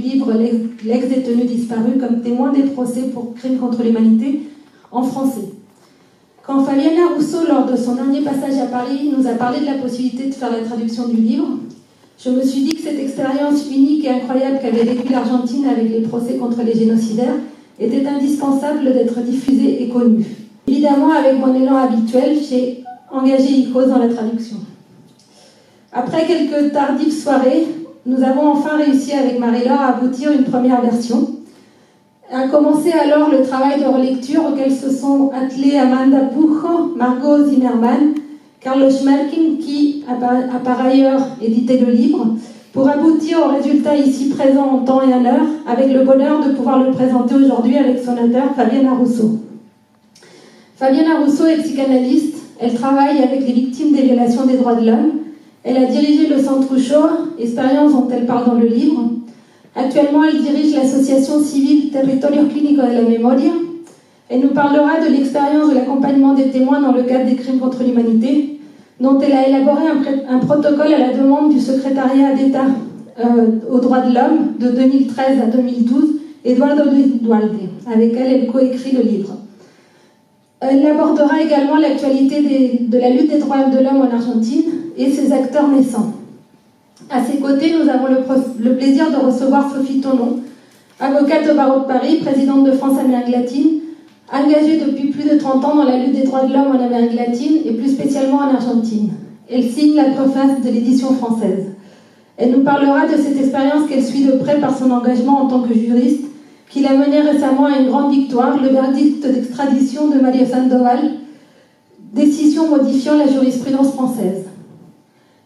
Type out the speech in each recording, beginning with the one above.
livre l'ex-détenu disparu comme témoin des procès pour crimes contre l'humanité en français. Quand Fabiana Russo, lors de son dernier passage à Paris, nous a parlé de la possibilité de faire la traduction du livre, je me suis dit que cette expérience unique et incroyable qu'avait vécue l'Argentine avec les procès contre les génocidaires était indispensable d'être diffusée et connue. Évidemment, avec mon élan habituel, j'ai engagé ICOS dans la traduction. Après quelques tardives soirées, nous avons enfin réussi avec Marie-Laure à aboutir une première version. A commencé alors le travail de relecture auquel se sont attelés Amanda Pujo, Margot Zimmermann, Carlos Schmalkin, qui a par ailleurs édité le livre, pour aboutir au résultat ici présent en temps et en heure, avec le bonheur de pouvoir le présenter aujourd'hui avec son auteur Fabiana Russo. Fabiana Russo est psychanalyste, elle travaille avec les victimes des violations des droits de l'homme, elle a dirigé le Centre Uchoa, expérience dont elle parle dans le livre. Actuellement, elle dirige l'association civile Territorio Clínico de la Memoria. Elle nous parlera de l'expérience de l'accompagnement des témoins dans le cadre des crimes contre l'humanité, dont elle a élaboré un protocole à la demande du secrétariat d'État aux droits de l'homme de 2013 à 2012, Eduardo Duhalde, avec elle coécrit le livre. Elle abordera également l'actualité de la lutte des droits de l'homme en Argentine et ses acteurs naissants. À ses côtés, nous avons le plaisir de recevoir Sophie Tonon, avocate au barreau de Paris, présidente de France Amérique latine, engagée depuis plus de 30 ans dans la lutte des droits de l'homme en Amérique latine et plus spécialement en Argentine. Elle signe la préface de l'édition française. Elle nous parlera de cette expérience qu'elle suit de près par son engagement en tant que juriste, qui l'a menée récemment à une grande victoire, le verdict d'extradition de Mario Sandoval, décision modifiant la jurisprudence française.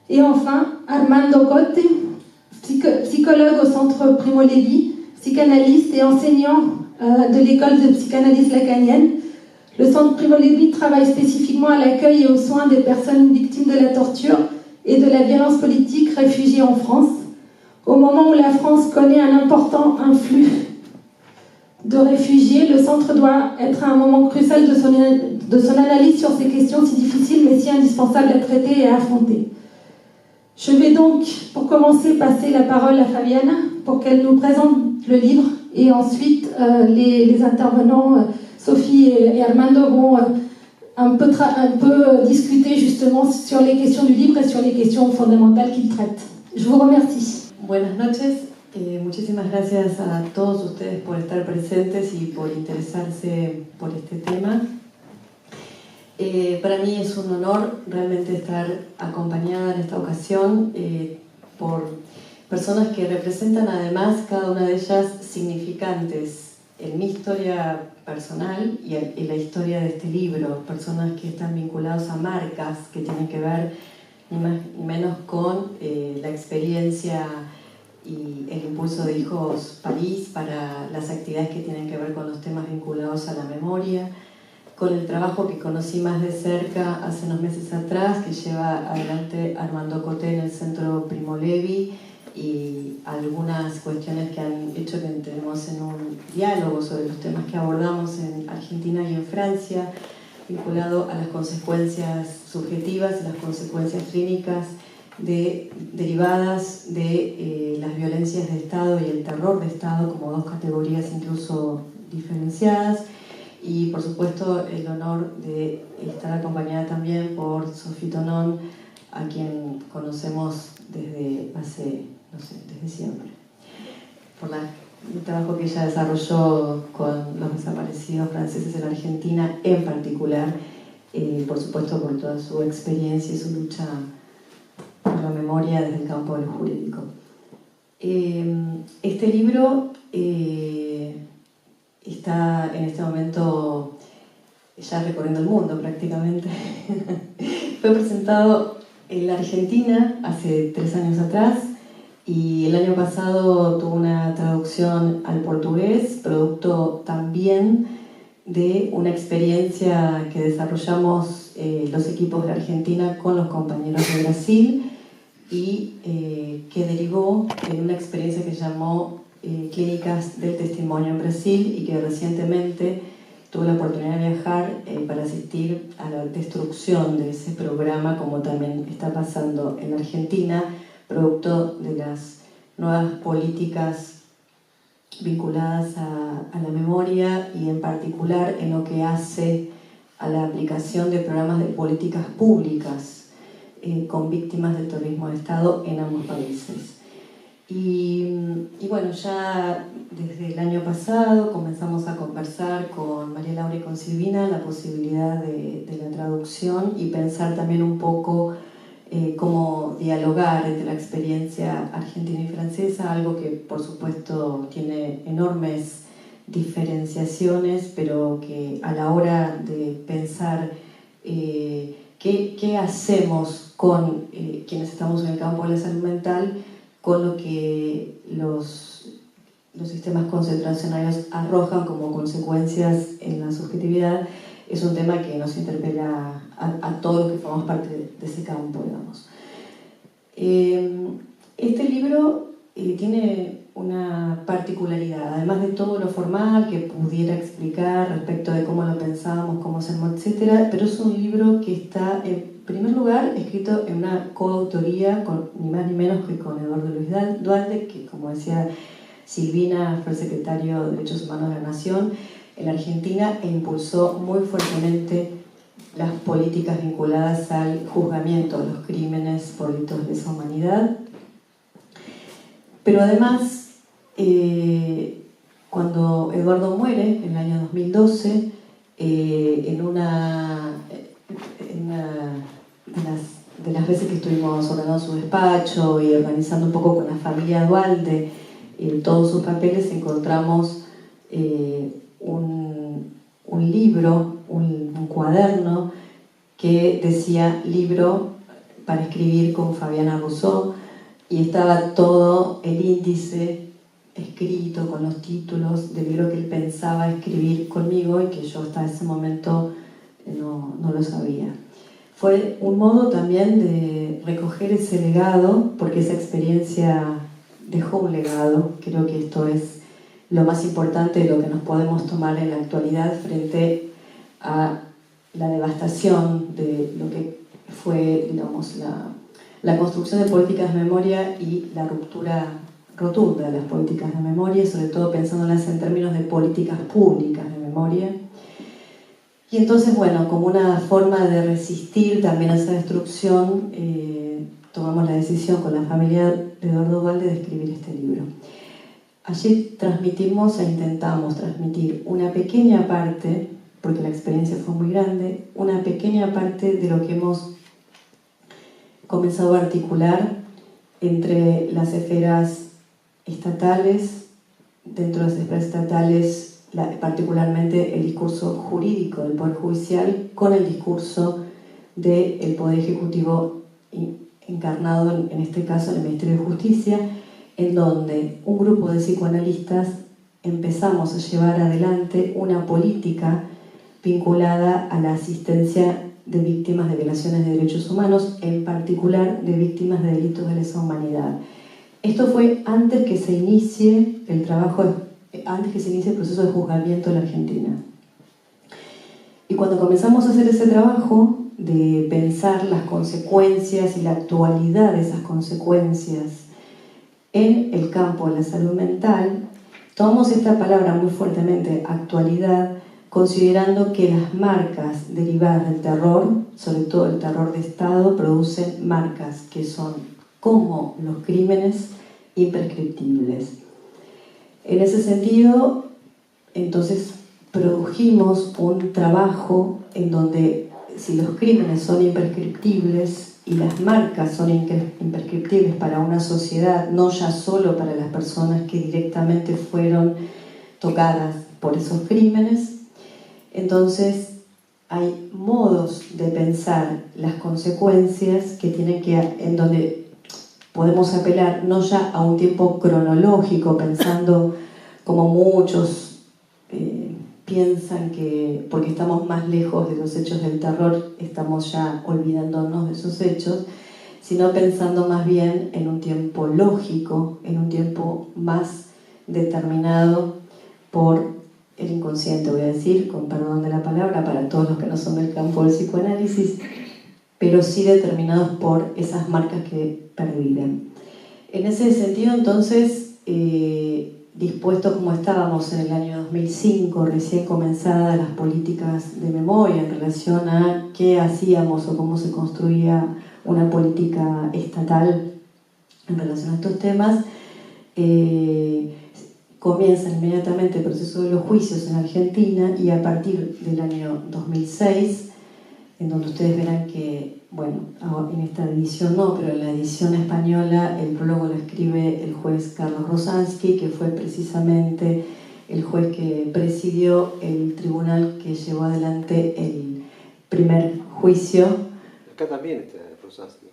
Et enfin, Armando Cote, psychologue au centre Primo Levi, psychanalyste et enseignant de l'école de psychanalyse lacanienne. Le centre Primo Levi travaille spécifiquement à l'accueil et aux soins des personnes victimes de la torture et de la violence politique réfugiées en France, au moment où la France connaît un important influx de réfugiés. Le centre doit être à un moment crucial de son analyse sur ces questions si difficiles mais si indispensables à traiter et à affronter. Je vais donc, pour commencer, passer la parole à Fabiana pour qu'elle nous présente le livre et ensuite les intervenants, Sophie et Armando, vont un peu discuter justement sur les questions du livre et sur les questions fondamentales qu'il traite. Je vous remercie. Buenas noches. Muchísimas gracias a todos ustedes por estar presentes y por interesarse por este tema. Para mí es un honor realmente estar acompañada en esta ocasión por personas que representan además cada una de ellas significantes en mi historia personal y en la historia de este libro, personas que están vinculadas a marcas que tienen que ver ni más ni menos con la experiencia y el impulso de Hijos París para las actividades que tienen que ver con los temas vinculados a la memoria, con el trabajo que conocí más de cerca hace unos meses atrás, que lleva adelante Armando Cote en el Centro Primo Levi, y algunas cuestiones que han hecho que entremos en un diálogo sobre los temas que abordamos en Argentina y en Francia, vinculado a las consecuencias subjetivas y las consecuencias clínicas derivadas de las violencias de Estado y el terror de Estado como dos categorías incluso diferenciadas. Y por supuesto el honor de estar acompañada también por Sophie Tonon, a quien conocemos desde desde siempre, por el trabajo que ella desarrolló con los desaparecidos franceses en Argentina en particular, por supuesto por toda su experiencia y su lucha por la memoria desde el campo de lo jurídico. Este libro está en este momento ya recorriendo el mundo prácticamente. Fue presentado en la Argentina hace 3 años atrás y el año pasado tuvo una traducción al portugués, producto también de una experiencia que desarrollamos los equipos de Argentina con los compañeros de Brasil y que derivó en una experiencia que se llamó Clínicas del Testimonio en Brasil, y que recientemente tuve la oportunidad de viajar para asistir a la destrucción de ese programa, como también está pasando en Argentina, producto de las nuevas políticas vinculadas a la memoria y en particular en lo que hace a la aplicación de programas de políticas públicas con víctimas del terrorismo de Estado en ambos países. Y bueno, ya desde el año pasado comenzamos a conversar con María Laura y con Silvina la posibilidad de la traducción y pensar también un poco cómo dialogar entre la experiencia argentina y francesa, algo que por supuesto tiene enormes diferenciaciones, pero que a la hora de pensar qué hacemos con quienes estamos en el campo de la salud mental, con lo que los sistemas concentracionarios arrojan como consecuencias en la subjetividad, es un tema que nos interpela a todos los que formamos parte de ese campo, digamos. Este libro tiene una particularidad, además de todo lo formal que pudiera explicar respecto de cómo lo pensábamos, cómo hacemos, etc., pero es un libro que está, en primer lugar, escrito en una coautoría, ni más ni menos que con Eduardo Luis Duhalde, que, como decía Silvina, fue el secretario de Derechos Humanos de la Nación en la Argentina e impulsó muy fuertemente las políticas vinculadas al juzgamiento de los crímenes por delitos de lesa humanidad. Pero además, cuando Eduardo muere, en el año 2012, en una de las veces que estuvimos ordenando su despacho y organizando un poco con la familia Duhalde todos sus papeles, encontramos un libro, un cuaderno que decía libro para escribir con Fabiana Rousseau, y estaba todo el índice escrito con los títulos del libro que él pensaba escribir conmigo y que yo hasta ese momento no lo sabía. Fue un modo también de recoger ese legado, porque esa experiencia dejó un legado. Creo que esto es lo más importante de lo que nos podemos tomar en la actualidad frente a la devastación de lo que fue, digamos, la construcción de políticas de memoria y la ruptura rotunda de las políticas de memoria, sobre todo pensándolas en términos de políticas públicas de memoria. Y entonces, bueno, como una forma de resistir también a esa destrucción, tomamos la decisión con la familia de Eduardo Duhalde de escribir este libro. Allí transmitimos e intentamos transmitir una pequeña parte, porque la experiencia fue muy grande, una pequeña parte de lo que hemos comenzado a articular entre las esferas estatales, dentro de las esferas estatales, particularmente el discurso jurídico del Poder Judicial, con el discurso del Poder Ejecutivo encarnado en este caso en el Ministerio de Justicia, en donde un grupo de psicoanalistas empezamos a llevar adelante una política vinculada a la asistencia de víctimas de violaciones de derechos humanos, en particular de víctimas de delitos de lesa humanidad. Esto fue antes que se inicie el proceso de juzgamiento en la Argentina. Y cuando comenzamos a hacer ese trabajo de pensar las consecuencias y la actualidad de esas consecuencias en el campo de la salud mental, tomamos esta palabra muy fuertemente, actualidad, considerando que las marcas derivadas del terror, sobre todo el terror de Estado, producen marcas que son como los crímenes imprescriptibles. En ese sentido, entonces, produjimos un trabajo en donde si los crímenes son imprescriptibles y las marcas son imprescriptibles para una sociedad, no ya solo para las personas que directamente fueron tocadas por esos crímenes, entonces hay modos de pensar las consecuencias que tienen que, en donde podemos apelar no ya a un tiempo cronológico, pensando como muchos piensan que porque estamos más lejos de los hechos del terror estamos ya olvidándonos de esos hechos, sino pensando más bien en un tiempo lógico, en un tiempo más determinado por el inconsciente, voy a decir, con perdón de la palabra, para todos los que no son del campo del psicoanálisis, pero sí determinados por esas marcas que perviven. En ese sentido, entonces, dispuestos como estábamos en el año 2005, recién comenzadas las políticas de memoria en relación a qué hacíamos o cómo se construía una política estatal en relación a estos temas, comienza inmediatamente el proceso de los juicios en Argentina, y a partir del año 2006, en donde ustedes verán que, bueno, en esta edición no, pero en la edición española el prólogo lo escribe el juez Carlos Rosansky, que fue precisamente el juez que presidió el tribunal que llevó adelante el primer juicio. Acá también está Rosansky.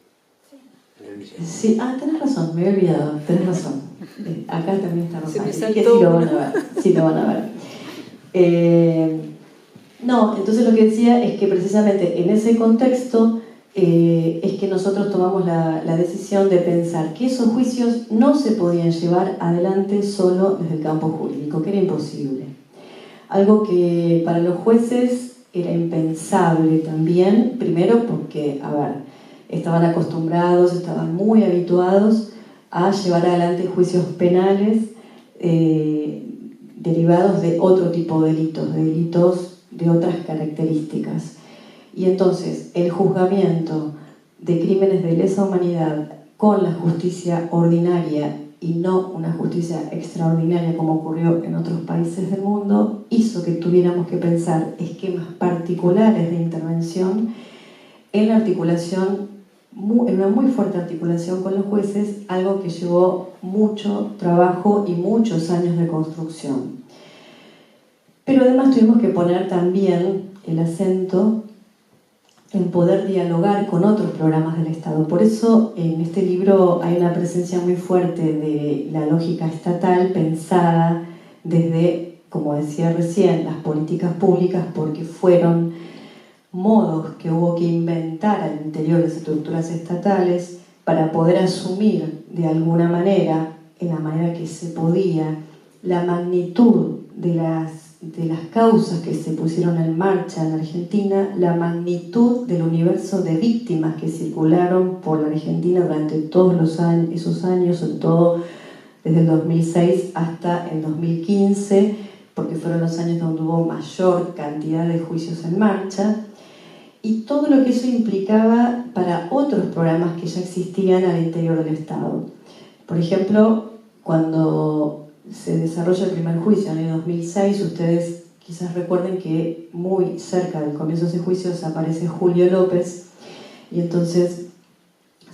Sí, tenés razón, me he olvidado, tenés razón. Acá también está Rosansky, así que sí lo van a ver, sí lo van a ver. No, entonces lo que decía es que precisamente en ese contexto es que nosotros tomamos la decisión de pensar que esos juicios no se podían llevar adelante solo desde el campo jurídico, que era imposible. Algo que para los jueces era impensable también, primero porque, estaban acostumbrados, estaban muy habituados a llevar adelante juicios penales derivados de otro tipo de delitos de otras características. Y entonces el juzgamiento de crímenes de lesa humanidad con la justicia ordinaria y no una justicia extraordinaria como ocurrió en otros países del mundo, hizo que tuviéramos que pensar esquemas particulares de intervención en la articulación, en una muy fuerte articulación con los jueces, algo que llevó mucho trabajo y muchos años de construcción. Pero además tuvimos que poner también el acento en poder dialogar con otros programas del Estado. Por eso en este libro hay una presencia muy fuerte de la lógica estatal pensada desde, como decía recién, las políticas públicas, porque fueron modos que hubo que inventar al interior de las estructuras estatales para poder asumir de alguna manera, en la manera que se podía, la magnitud de las causas que se pusieron en marcha en Argentina, la magnitud del universo de víctimas que circularon por la Argentina durante todos esos años, sobre todo desde el 2006 hasta el 2015, porque fueron los años donde hubo mayor cantidad de juicios en marcha, y todo lo que eso implicaba para otros programas que ya existían al interior del Estado. Por ejemplo, cuando se desarrolla el primer juicio en el año 2006, ustedes quizás recuerden que muy cerca del comienzo de ese juicio aparece Julio López, y entonces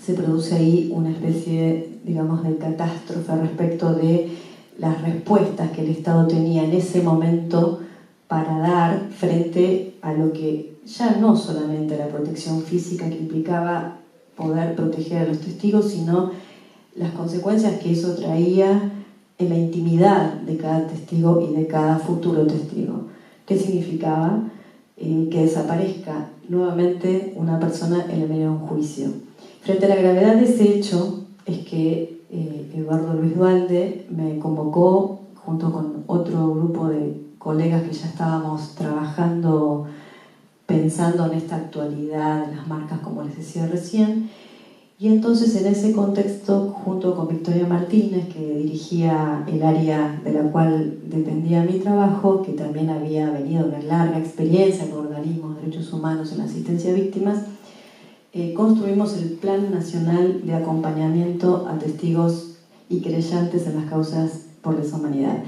se produce ahí una especie, digamos, de catástrofe respecto de las respuestas que el Estado tenía en ese momento para dar frente a lo que ya no solamente la protección física que implicaba poder proteger a los testigos, sino las consecuencias que eso traía en la intimidad de cada testigo y de cada futuro testigo. ¿Qué significaba? Que desaparezca nuevamente una persona en el medio de un juicio. Frente a la gravedad de ese hecho, es que Eduardo Luis Duhalde me convocó, junto con otro grupo de colegas que ya estábamos trabajando, pensando en esta actualidad de las marcas, como les decía recién. Y entonces en ese contexto, junto con Victoria Martínez, que dirigía el área de la cual dependía mi trabajo, que también había venido una larga experiencia con organismos de derechos humanos en la asistencia a víctimas, construimos el Plan Nacional de Acompañamiento a Testigos y Querellantes en las Causas por Lesa Humanidad,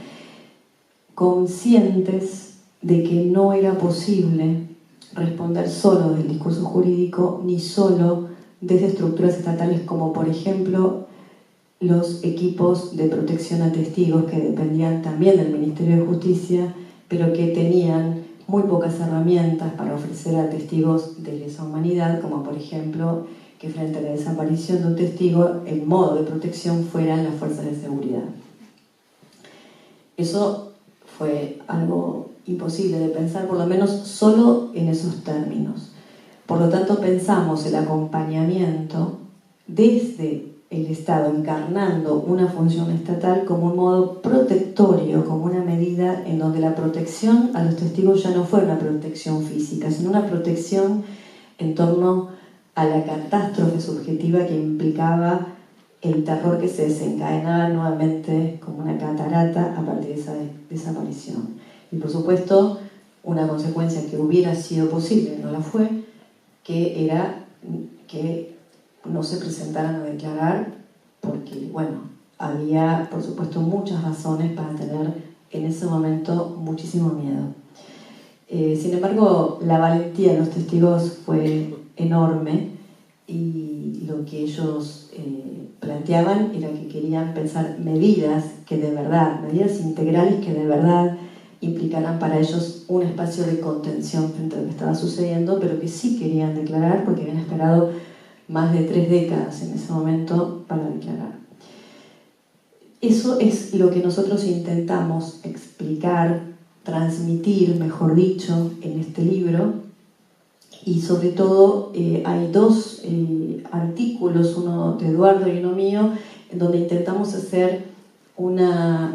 conscientes de que no era posible responder solo del discurso jurídico ni solo desde estructuras estatales como, por ejemplo, los equipos de protección a testigos, que dependían también del Ministerio de Justicia, pero que tenían muy pocas herramientas para ofrecer a testigos de lesa humanidad, como por ejemplo que frente a la desaparición de un testigo el modo de protección fueran las fuerzas de seguridad. Eso fue algo imposible de pensar, por lo menos solo en esos términos. Por lo tanto, pensamos el acompañamiento desde el Estado, encarnando una función estatal como un modo protectorio, como una medida en donde la protección a los testigos ya no fue una protección física, sino una protección en torno a la catástrofe subjetiva que implicaba el terror que se desencadenaba nuevamente, como una catarata a partir de esa desaparición. Y por supuesto, una consecuencia que hubiera sido posible, no la fue, que era que no se presentaran a declarar porque, bueno, había, por supuesto, muchas razones para tener en ese momento muchísimo miedo. Sin embargo, la valentía de los testigos fue enorme y lo que ellos planteaban era que querían pensar medidas que de verdad, medidas integrales que de verdad implicaran para ellos un espacio de contención frente a lo que estaba sucediendo, pero que sí querían declarar porque habían esperado más de 3 décadas en ese momento para declarar. Eso es lo que nosotros intentamos explicar, transmitir, mejor dicho, en este libro. Y sobre todo hay 2 artículos, uno de Eduardo y uno mío, en donde intentamos hacer un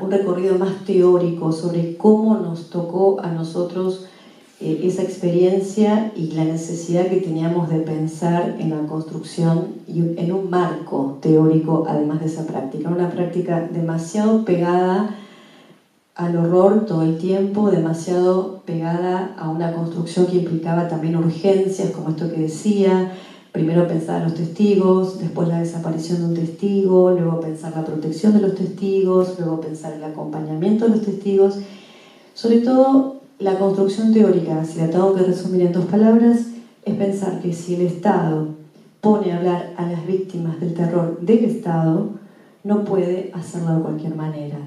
recorrido más teórico sobre cómo nos tocó a nosotros esa experiencia y la necesidad que teníamos de pensar en la construcción y en un marco teórico además de esa práctica. Una práctica demasiado pegada al horror todo el tiempo, demasiado pegada a una construcción que implicaba también urgencias, como esto que decía, primero pensar en los testigos, después la desaparición de un testigo, luego pensar la protección de los testigos, luego pensar el acompañamiento de los testigos. Sobre todo, la construcción teórica, si la tengo que resumir en 2 palabras, es pensar que si el Estado pone a hablar a las víctimas del terror del Estado, no puede hacerlo de cualquier manera.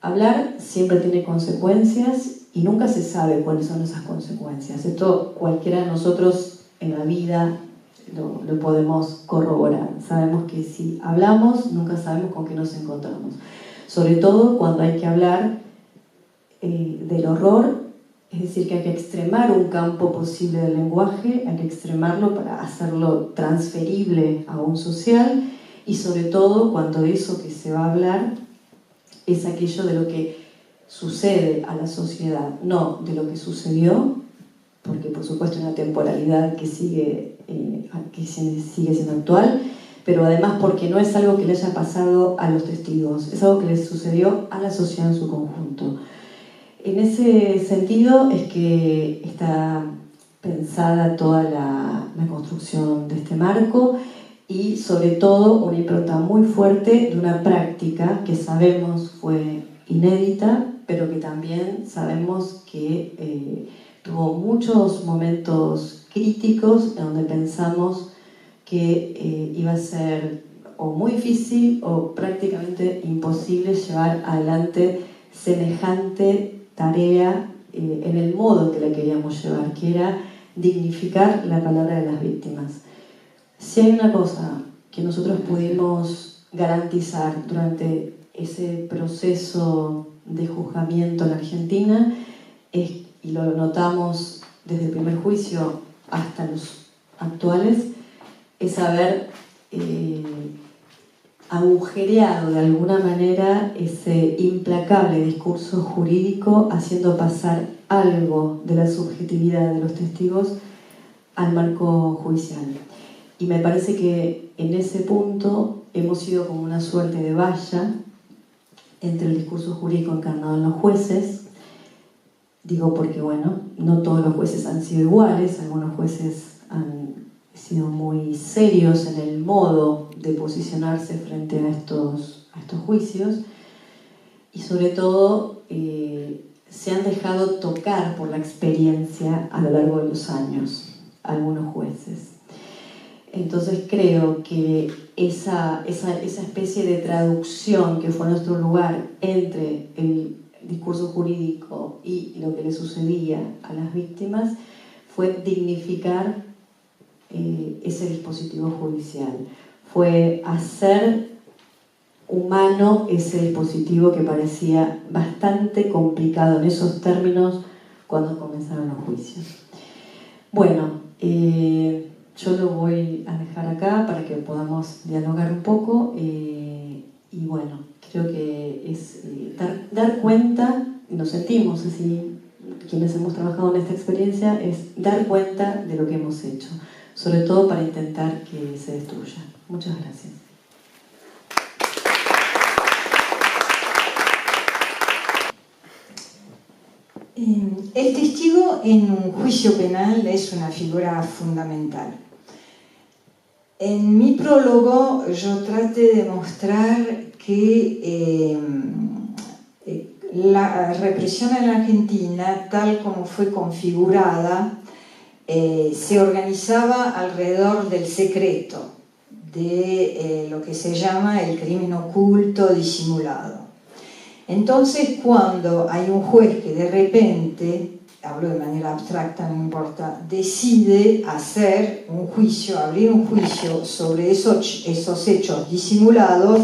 Hablar siempre tiene consecuencias y nunca se sabe cuáles son esas consecuencias. Esto cualquiera de nosotros en la vida lo podemos corroborar. Sabemos que si hablamos, nunca sabemos con qué nos encontramos. Sobre todo cuando hay que hablar del horror, es decir, que hay que extremar un campo posible del lenguaje, hay que extremarlo para hacerlo transferible a un social, y sobre todo cuando eso que se va a hablar es aquello de lo que sucede a la sociedad, no de lo que sucedió, porque por supuesto hay una temporalidad que sigue siendo actual, pero además porque no es algo que le haya pasado a los testigos, es algo que les sucedió a la sociedad en su conjunto. En ese sentido es que está pensada toda la construcción de este marco y sobre todo una impronta muy fuerte de una práctica que sabemos fue inédita, pero que también sabemos que tuvo muchos momentos críticos en donde pensamos que iba a ser o muy difícil o prácticamente imposible llevar adelante semejante tarea en el modo que la queríamos llevar, que era dignificar la palabra de las víctimas. Si hay una cosa que nosotros pudimos garantizar durante ese proceso de juzgamiento en Argentina, y lo notamos desde el primer juicio hasta los actuales, es haber agujereado de alguna manera ese implacable discurso jurídico, haciendo pasar algo de la subjetividad de los testigos al marco judicial. Y me parece que en ese punto hemos sido como una suerte de valla entre el discurso jurídico encarnado en los jueces. Digo porque, bueno, no todos los jueces han sido iguales, algunos jueces han sido muy serios en el modo de posicionarse frente a estos juicios y sobre todo se han dejado tocar por la experiencia a lo largo de los años algunos jueces. Entonces creo que esa especie de traducción que fue nuestro lugar entre el discurso jurídico y lo que le sucedía a las víctimas fue dignificar ese dispositivo judicial, fue hacer humano ese dispositivo que parecía bastante complicado en esos términos cuando comenzaron los juicios. Bueno, yo lo voy a dejar acá para que podamos dialogar un poco y bueno, creo que es dar cuenta, y nos sentimos así, quienes hemos trabajado en esta experiencia, es dar cuenta de lo que hemos hecho, sobre todo para intentar que se destruya. Muchas gracias. El testigo en un juicio penal es una figura fundamental. En mi prólogo yo traté de mostrar que la represión en la Argentina, tal como fue configurada, se organizaba alrededor del secreto, de lo que se llama el crimen oculto disimulado. Entonces, cuando hay un juez que de repente, hablo de manera abstracta, no importa, decide hacer un juicio, abrir un juicio sobre esos hechos disimulados,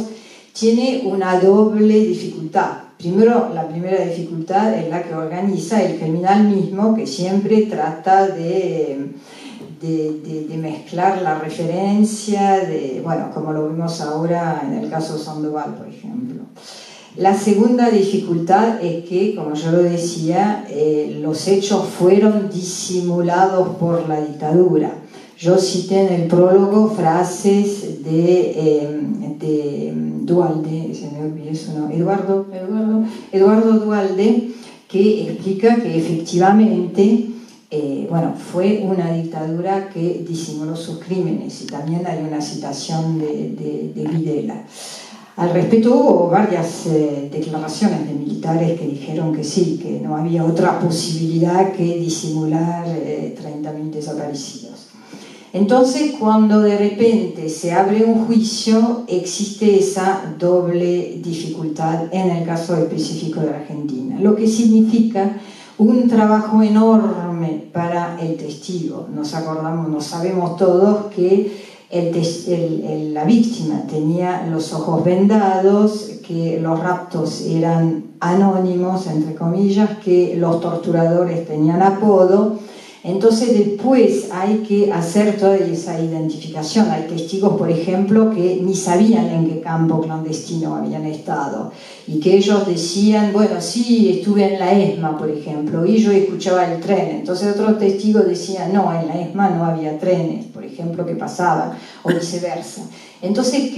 tiene una doble dificultad. Primero, la primera dificultad es la que organiza el criminal mismo, que siempre trata de mezclar la referencia, bueno, como lo vimos ahora en el caso Sandoval, por ejemplo. La segunda dificultad es que, como yo lo decía, los hechos fueron disimulados por la dictadura. Yo cité en el prólogo frases de Duhalde, se me olvidó su nombre, Eduardo Duhalde, que explica que efectivamente fue una dictadura que disimuló sus crímenes, y también hay una citación de Videla. Al respecto hubo varias declaraciones de militares que dijeron que sí, que no había otra posibilidad que disimular 30.000 desaparecidos. Entonces, cuando de repente se abre un juicio, existe esa doble dificultad en el caso específico de Argentina, lo que significa un trabajo enorme para el testigo. Nos sabemos todos que la víctima tenía los ojos vendados, que los raptos eran anónimos, entre comillas, que los torturadores tenían apodo. Entonces después hay que hacer toda esa identificación. Hay testigos, por ejemplo, que ni sabían en qué campo clandestino habían estado y que ellos decían, bueno, sí, estuve en la ESMA, por ejemplo, y yo escuchaba el tren. Entonces otros testigos decían, no, en la ESMA no había trenes, por ejemplo, que pasaban, o viceversa. Entonces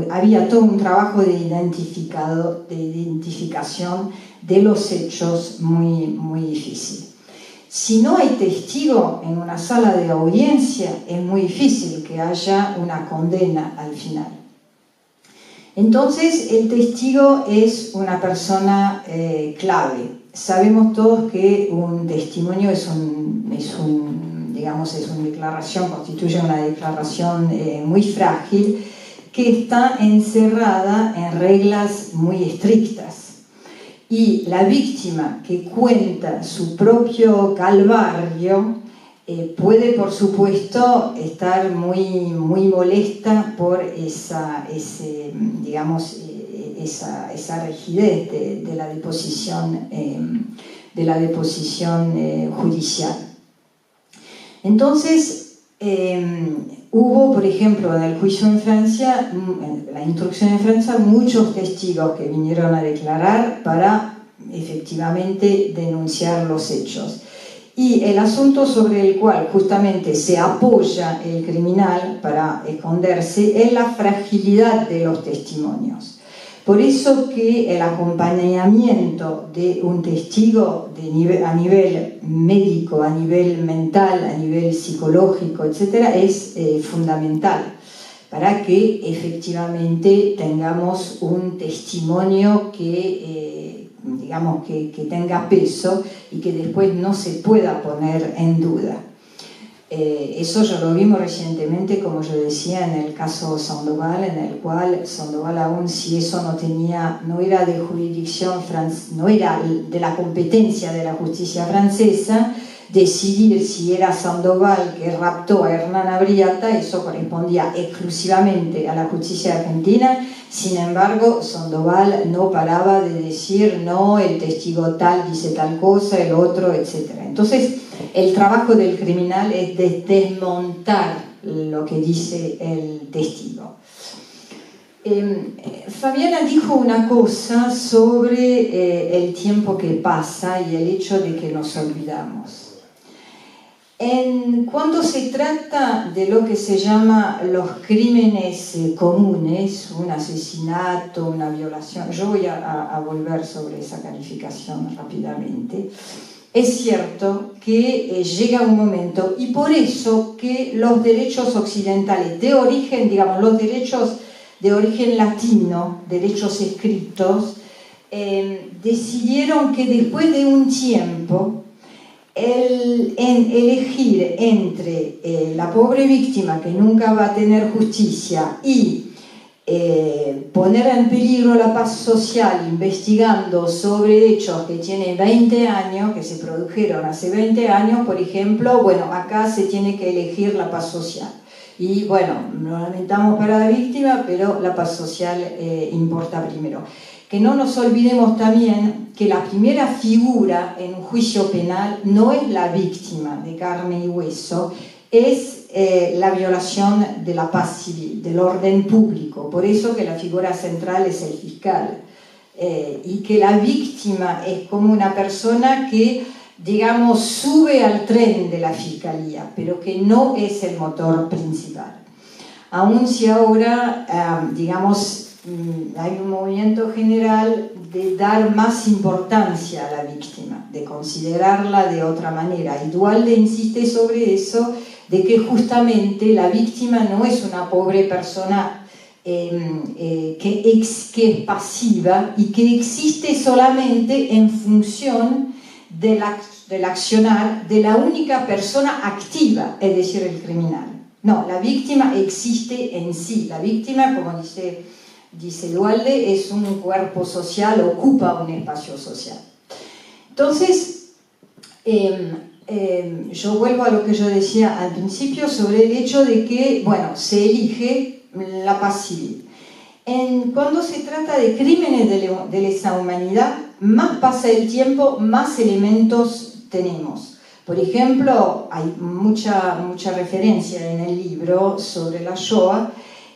había todo un trabajo de identificación de los hechos muy, muy difícil. Si no hay testigo en una sala de audiencia, es muy difícil que haya una condena al final. Entonces, el testigo es una persona clave. Sabemos todos que un testimonio constituye una declaración muy frágil, que está encerrada en reglas muy estrictas. Y la víctima que cuenta su propio calvario puede, por supuesto, estar muy, muy molesta por esa rigidez de la deposición judicial. Entonces, hubo, por ejemplo, en el juicio en Francia, en la instrucción en Francia, muchos testigos que vinieron a declarar para efectivamente denunciar los hechos. Y el asunto sobre el cual justamente se apoya el criminal para esconderse es la fragilidad de los testimonios. Por eso que el acompañamiento de un testigo a nivel médico, a nivel mental, a nivel psicológico, etc., es fundamental para que efectivamente tengamos un testimonio que tenga peso y que después no se pueda poner en duda. Eso ya lo vimos recientemente, como yo decía, en el caso Sandoval, en el cual Sandoval, aún si eso no era de jurisdicción no era de la competencia de la justicia francesa, decidir si era Sandoval que raptó a Hernán Abriata, eso correspondía exclusivamente a la justicia argentina. Sin embargo, Sandoval no paraba de decir, no, el testigo tal dice tal cosa, el otro, etc. Entonces, el trabajo del criminal es de desmontar lo que dice el testigo. Fabiana dijo una cosa sobre el tiempo que pasa y el hecho de que nos olvidamos. Cuando se trata de lo que se llama los crímenes comunes, un asesinato, una violación, yo voy a volver sobre esa calificación rápidamente, es cierto que llega un momento, y por eso que los derechos occidentales de origen, digamos, los derechos de origen latino, derechos escritos, decidieron que después de un tiempo, elegir entre la pobre víctima que nunca va a tener justicia y poner en peligro la paz social investigando sobre hechos que tienen 20 años, que se produjeron hace 20 años, por ejemplo, bueno, acá se tiene que elegir la paz social. Y bueno, lo lamentamos para la víctima, pero la paz social importa primero. Que no nos olvidemos también que la primera figura en un juicio penal no es la víctima de carne y hueso, es la violación de la paz civil, del orden público. Por eso que la figura central es el fiscal. Y que la víctima es como una persona que, digamos, sube al tren de la fiscalía, pero que no es el motor principal. Aun si ahora, digamos, hay un movimiento general de dar más importancia a la víctima, de considerarla de otra manera. Y Duhalde insiste sobre eso, de que justamente la víctima no es una pobre persona que es pasiva y que existe solamente en función del accionar de la única persona activa, es decir, el criminal. No, la víctima existe en sí. La víctima, como dice Duhalde, es un cuerpo social, ocupa un espacio social. Entonces, yo vuelvo a lo que yo decía al principio sobre el hecho de que, bueno, se elige la paz civil. Cuando se trata de crímenes de lesa humanidad, más pasa el tiempo, más elementos tenemos. Por ejemplo, hay mucha referencia en el libro sobre la Shoah,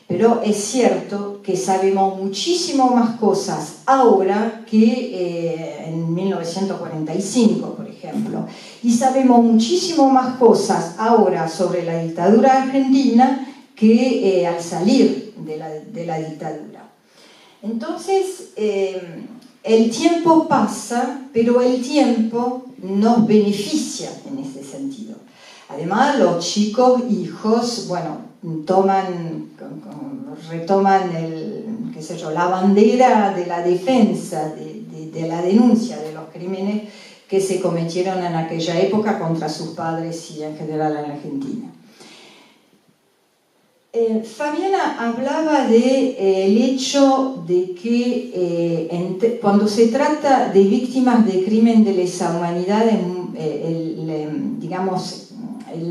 pero es cierto que sabemos muchísimo más cosas ahora que en 1945, por ejemplo. Y sabemos muchísimo más cosas ahora sobre la dictadura argentina que al salir de la dictadura. Entonces, el tiempo pasa, pero el tiempo nos beneficia en ese sentido. Además, los chicos, hijos, bueno, retoman la bandera de la defensa, de la denuncia de los crímenes que se cometieron en aquella época contra sus padres y en general en la Argentina. Fabiana hablaba del hecho de que cuando se trata de víctimas de crimen de lesa humanidad, digamos,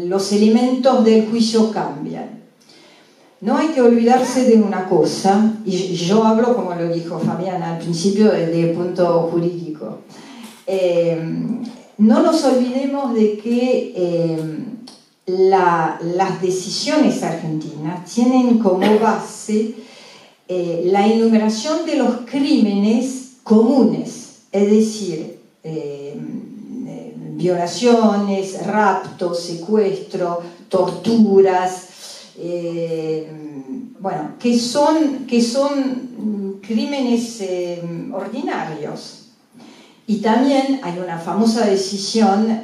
los elementos del juicio cambian. No hay que olvidarse de una cosa, y yo hablo, como lo dijo Fabiana al principio, desde el punto jurídico. No nos olvidemos de que las decisiones argentinas tienen como base la enumeración de los crímenes comunes, es decir, violaciones, raptos, secuestro, torturas, bueno, que son crímenes ordinarios. Y también hay una famosa decisión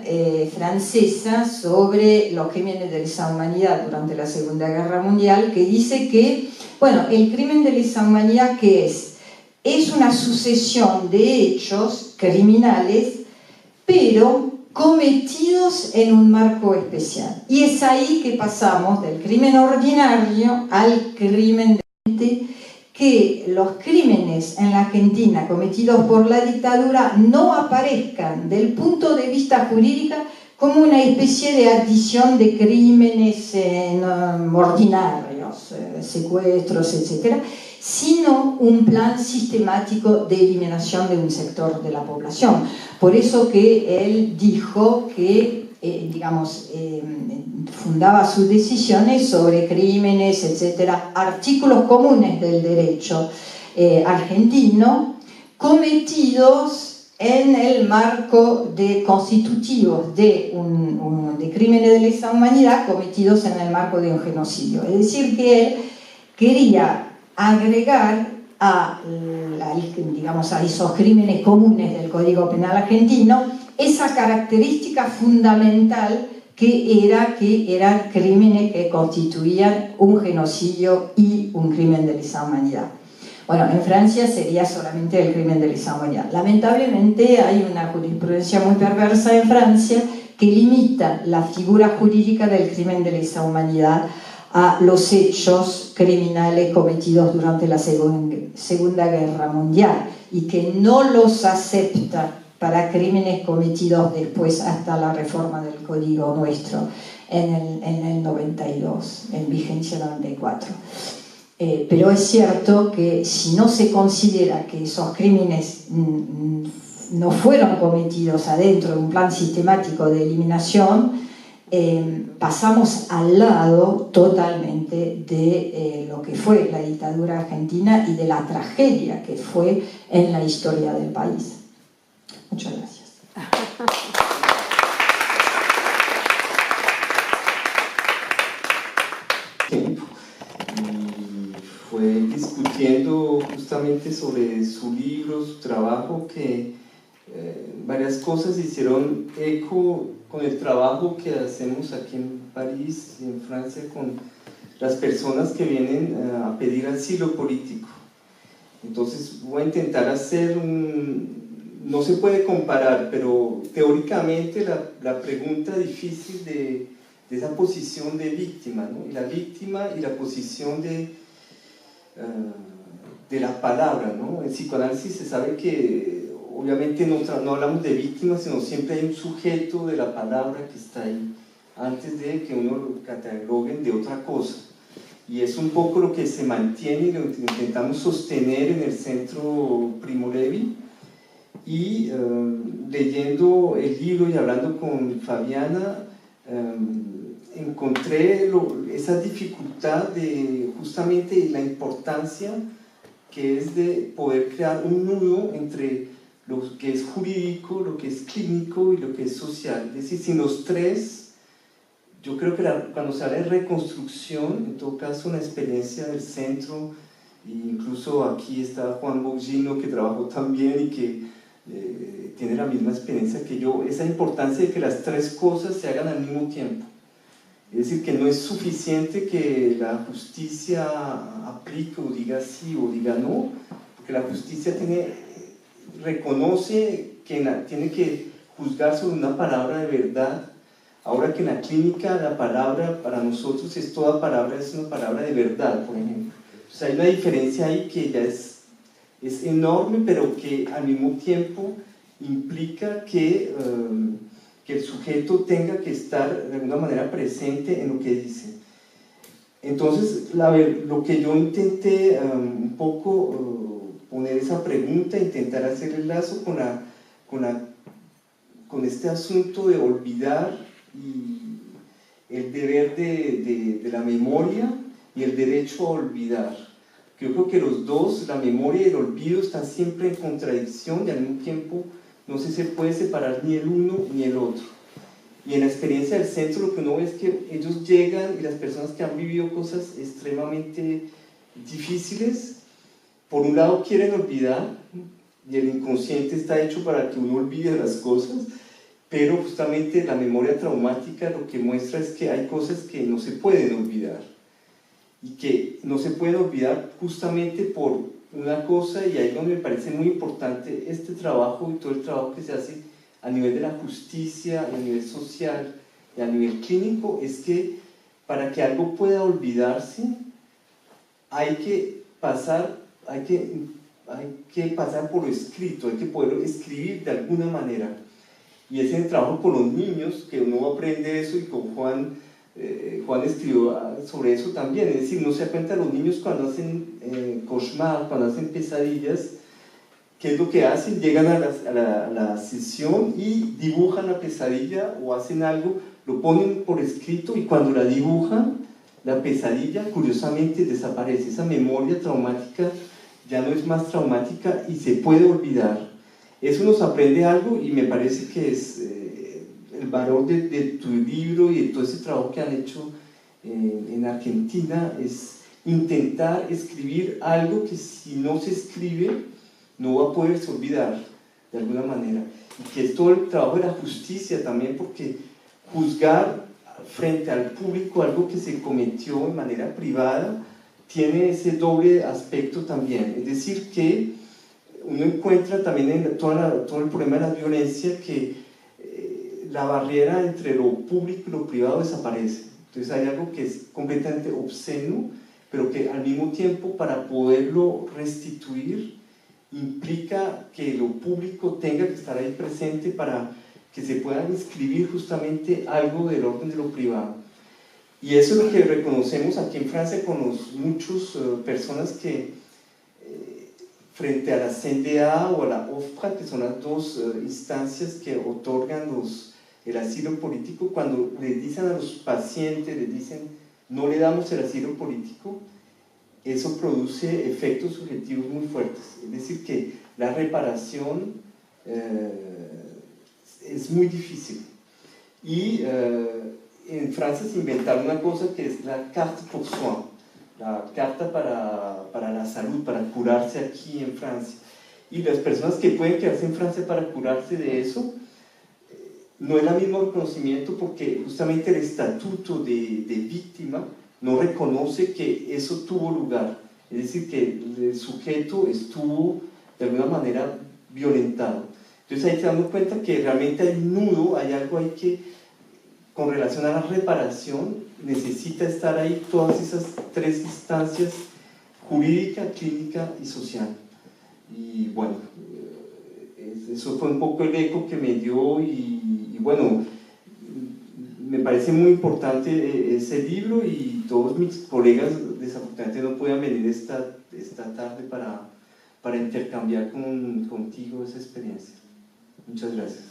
francesa sobre los crímenes de lesa humanidad durante la Segunda Guerra Mundial que dice que, bueno, el crimen de lesa humanidad, ¿qué es? Es una sucesión de hechos criminales, pero cometidos en un marco especial. Y es ahí que pasamos del crimen ordinario al crimen de que los crímenes en la Argentina cometidos por la dictadura no aparezcan del punto de vista jurídico como una especie de adición de crímenes ordinarios, secuestros, etc., sino un plan sistemático de eliminación de un sector de la población. Por eso que él dijo que, fundaba sus decisiones sobre crímenes, etcétera, artículos comunes del derecho argentino, cometidos en el marco de constitutivos de crímenes de lesa humanidad cometidos en el marco de un genocidio. Es decir, que él quería agregar a esos crímenes comunes del Código Penal argentino esa característica fundamental que eran crímenes que constituían un genocidio y un crimen de lesa humanidad. Bueno, en Francia sería solamente el crimen de lesa humanidad. Lamentablemente hay una jurisprudencia muy perversa en Francia que limita la figura jurídica del crimen de lesa humanidad a los hechos criminales cometidos durante la Segunda Guerra Mundial y que no los acepta para crímenes cometidos después hasta la reforma del Código nuestro en el 92, en vigencia 94. Pero es cierto que si no se considera que esos crímenes no fueron cometidos adentro de un plan sistemático de eliminación, pasamos al lado totalmente de lo que fue la dictadura argentina y de la tragedia que fue en la historia del país. Muchas gracias. Fue discutiendo justamente sobre su libro, su trabajo, que varias cosas hicieron eco con el trabajo que hacemos aquí en París y en Francia con las personas que vienen a pedir asilo político. Entonces voy a intentar hacer no se puede comparar, pero teóricamente la pregunta difícil de esa posición de víctima, ¿no? Y la víctima y la posición de la palabra, ¿no? En psicoanálisis se sabe que obviamente no hablamos de víctimas, sino siempre hay un sujeto de la palabra que está ahí antes de que uno lo cataloguen de otra cosa, y es un poco lo que se mantiene y lo que intentamos sostener en el Centro Primo Levi. Y leyendo el libro y hablando con Fabiana, encontré esa dificultad de justamente la importancia que es de poder crear un nudo entre lo que es jurídico, lo que es clínico y lo que es social. Es decir, sin los tres, yo creo que cuando se habla de reconstrucción, en todo caso una experiencia del centro, incluso aquí está Juan Bogino, que trabajó también y que tiene la misma experiencia que yo, esa importancia de que las tres cosas se hagan al mismo tiempo. Es decir, que no es suficiente que la justicia aplique o diga sí o diga no, porque la justicia reconoce que tiene que juzgar sobre una palabra de verdad, ahora que en la clínica la palabra para nosotros es toda palabra, es una palabra de verdad, por ejemplo. O sea, hay una diferencia ahí que ya es enorme, pero que al mismo tiempo implica que el sujeto tenga que estar de alguna manera presente en lo que dice. Entonces, lo que yo intenté un poco poner esa pregunta, intentar hacer el lazo con este asunto de olvidar y el deber de la memoria y el derecho a olvidar. Yo creo que los dos, la memoria y el olvido, están siempre en contradicción y al mismo tiempo no se puede separar ni el uno ni el otro. Y en la experiencia del centro lo que uno ve es que ellos llegan y las personas que han vivido cosas extremadamente difíciles, por un lado quieren olvidar, y el inconsciente está hecho para que uno olvide las cosas, pero justamente la memoria traumática lo que muestra es que hay cosas que no se pueden olvidar, y que no se pueden olvidar justamente por una cosa, y ahí es donde me parece muy importante este trabajo y todo el trabajo que se hace a nivel de la justicia, a nivel social y a nivel clínico, es que para que algo pueda olvidarse hay que pasar por lo escrito, hay que poder escribir de alguna manera, y es en el trabajo con los niños que uno aprende eso, y con Juan escribió sobre eso también. Es decir, no se da cuenta los niños cuando hacen cauchemar, cuando hacen pesadillas, ¿qué es lo que hacen? Llegan a la sesión y dibujan la pesadilla o hacen algo, lo ponen por escrito, y cuando la dibujan, la pesadilla curiosamente desaparece. Esa memoria traumática ya no es más traumática y se puede olvidar. eso nos aprende algo y me parece que es el valor de tu libro y de todo ese trabajo que han hecho en Argentina, es intentar escribir algo que si no se escribe no va a poderse olvidar de alguna manera, y que es todo el trabajo de la justicia también, porque juzgar frente al público algo que se cometió de manera privada tiene ese doble aspecto también, es decir que uno encuentra también en todo el problema de la violencia que la barrera entre lo público y lo privado desaparece. Entonces hay algo que es completamente obsceno, pero que al mismo tiempo para poderlo restituir implica que lo público tenga que estar ahí presente para que se pueda inscribir justamente algo del orden de lo privado. Y eso es lo que reconocemos aquí en Francia con muchas personas que frente a la CNDA o a la OFPRA, que son las dos instancias que otorgan el asilo político, cuando les dicen a los pacientes, les dicen no le damos el asilo político, eso produce efectos subjetivos muy fuertes. Es decir, que la reparación es muy difícil. Y en Francia se inventaron una cosa que es la carte pour soin, la carta para la salud, para curarse aquí en Francia. Y las personas que pueden quedarse en Francia para curarse de eso, no es el mismo reconocimiento porque justamente el estatuto de víctima no reconoce que eso tuvo lugar, es decir, que el sujeto estuvo de alguna manera violentado. Entonces ahí te damos cuenta que realmente hay un nudo, hay algo ahí que con relación a la reparación necesita estar ahí todas esas tres instancias: jurídica, clínica y social. Y bueno, eso fue un poco el eco que me dio y bueno, me parece muy importante ese libro, y todos mis colegas desafortunadamente no podían venir esta tarde para intercambiar contigo esa experiencia. Muchas gracias.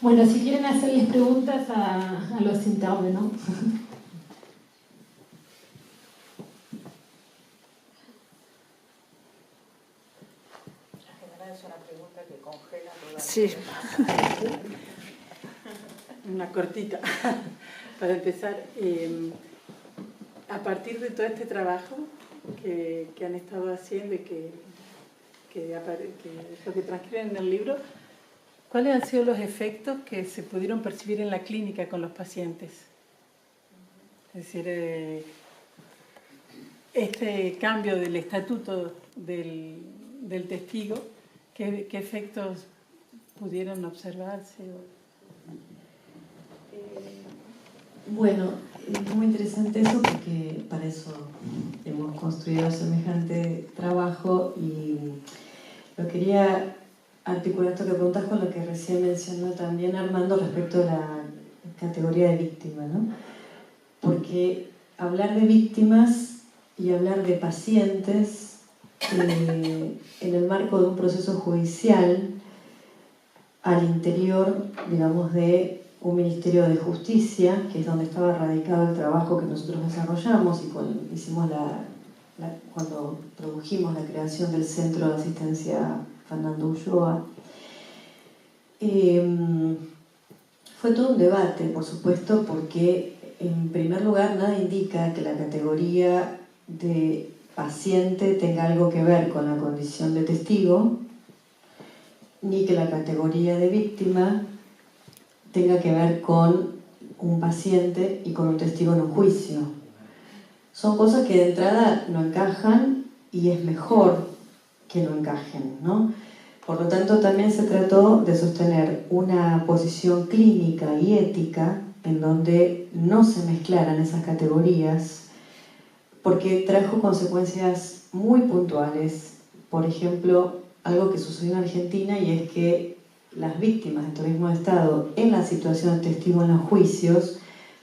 Bueno, si quieren hacerles preguntas a los intervenants. Es una pregunta que congela toda. Sí. Una cortita. Para empezar, a partir de todo este trabajo que han estado haciendo y que es lo que transcriben en el libro, ¿cuáles han sido los efectos que se pudieron percibir en la clínica con los pacientes? Es decir, este cambio del estatuto del testigo, ¿qué efectos pudieron observarse? Bueno, es muy interesante eso porque para eso hemos construido semejante trabajo, y lo quería articular esto que preguntas con lo que recién mencionó también Armando respecto a la categoría de víctima, ¿no? Porque hablar de víctimas y hablar de pacientes en el marco de un proceso judicial al interior, digamos, de un Ministerio de Justicia, que es donde estaba radicado el trabajo que nosotros desarrollamos y cuando hicimos cuando produjimos la creación del Centro de Asistencia Fernando Ulloa, fue todo un debate, por supuesto, porque en primer lugar nada indica que la categoría de paciente tenga algo que ver con la condición de testigo, ni que la categoría de víctima tenga que ver con un paciente y con un testigo en un juicio. Son cosas que de entrada no encajan y es mejor que no encajen, ¿no? Por lo tanto, también se trató de sostener una posición clínica y ética en donde no se mezclaran esas categorías, porque trajo consecuencias muy puntuales. Por ejemplo, algo que sucedió en Argentina, y es que las víctimas de terrorismo de Estado en la situación de testigo en los juicios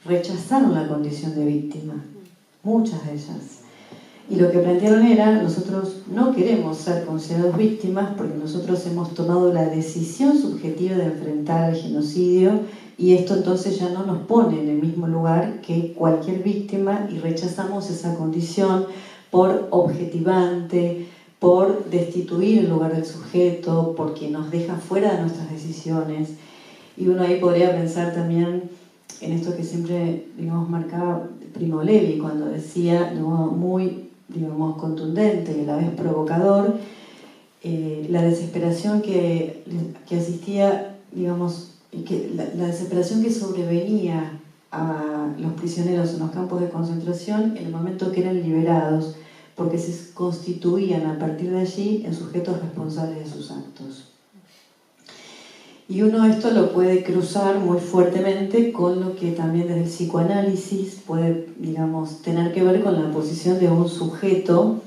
rechazaron la condición de víctima, muchas de ellas. Y lo que plantearon era, nosotros no queremos ser considerados víctimas porque nosotros hemos tomado la decisión subjetiva de enfrentar el genocidio y esto entonces ya no nos pone en el mismo lugar que cualquier víctima y rechazamos esa condición por objetivante, por destituir el lugar del sujeto, porque nos deja fuera de nuestras decisiones. Y uno ahí podría pensar también en esto que siempre, digamos, marcaba Primo Levi cuando decía de modo muy, digamos, contundente y a la vez provocador, la desesperación que asistía, digamos, la desesperación que sobrevenía a los prisioneros en los campos de concentración en el momento que eran liberados, porque se constituían a partir de allí en sujetos responsables de sus actos. Y uno esto lo puede cruzar muy fuertemente con lo que también desde el psicoanálisis puede, digamos, tener que ver con la posición de un sujeto,